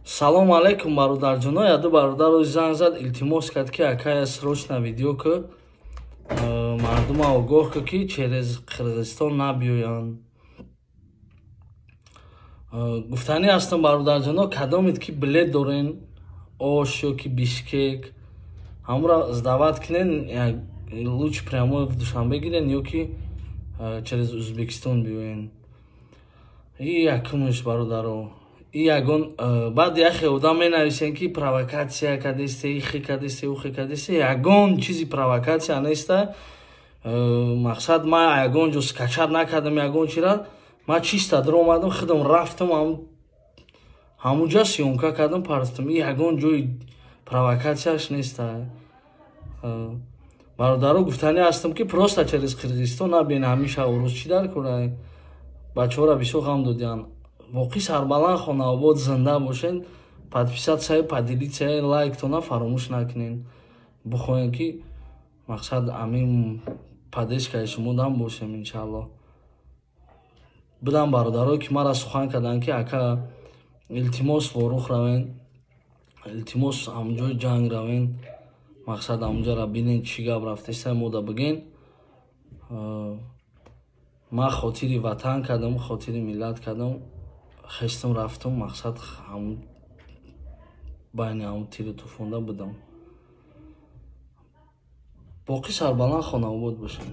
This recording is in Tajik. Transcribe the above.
Салом алейкум бародарҷоно. Яду бародар рӯзи занг зад илтимос кард ки акая срочно видео ки мардума огоҳ ки через Қирғизистон набиёянд. Гуфтанӣ ҳастам бародарҷоно, кадомит ки билет дорен, Ош ё ки Бишкек, ҳамура сдават кинен, лучше прямой в Душанбе гирен ё ки через Узбекистон биёен. И якумш бародаро. И ягон баъд яхе одам менависен ки провокатсия кардесте, ихе кардесте, ухе кардесте. Ягон чизи провокатсия неста. Мақсад ма ягон ҷо скачат накардам, ягон чира. Ма чиста даромадам, худам рафтам, ҳамуҷа сёмка кардам, парстам. И ягон ҷои провокатсияш неста. Бародаро, гуфтанӣ ҳастам ки просто через Қирғизистон набиен, ҳамиша урӯз чӣ дар кора. Бачаҳора бисёр ғам додиянд. Воқеъ Сарбаланд Хонавобод зинда бошед. Подписатсия, поделитсия, лайктона фаромӯш накунед. Бихоҳем ки мақсад амин поддержкаи шумо дам бошем иншаллоҳ. Будам бародарое ки мара сухан карданд ки ака илтимос ворух равен, илтимос ҳамҷои ҷанг равен, мақсад ҳамҷара бинен чӣ гап рафтеста мода бигӯен. Ма хотири ватан кардам, хотири миллат кардам, хестам рафтам, мақсад байни ҳамун тиру тӯфонда будам. Боқӣ Сарбаланд Хонавобод бошед.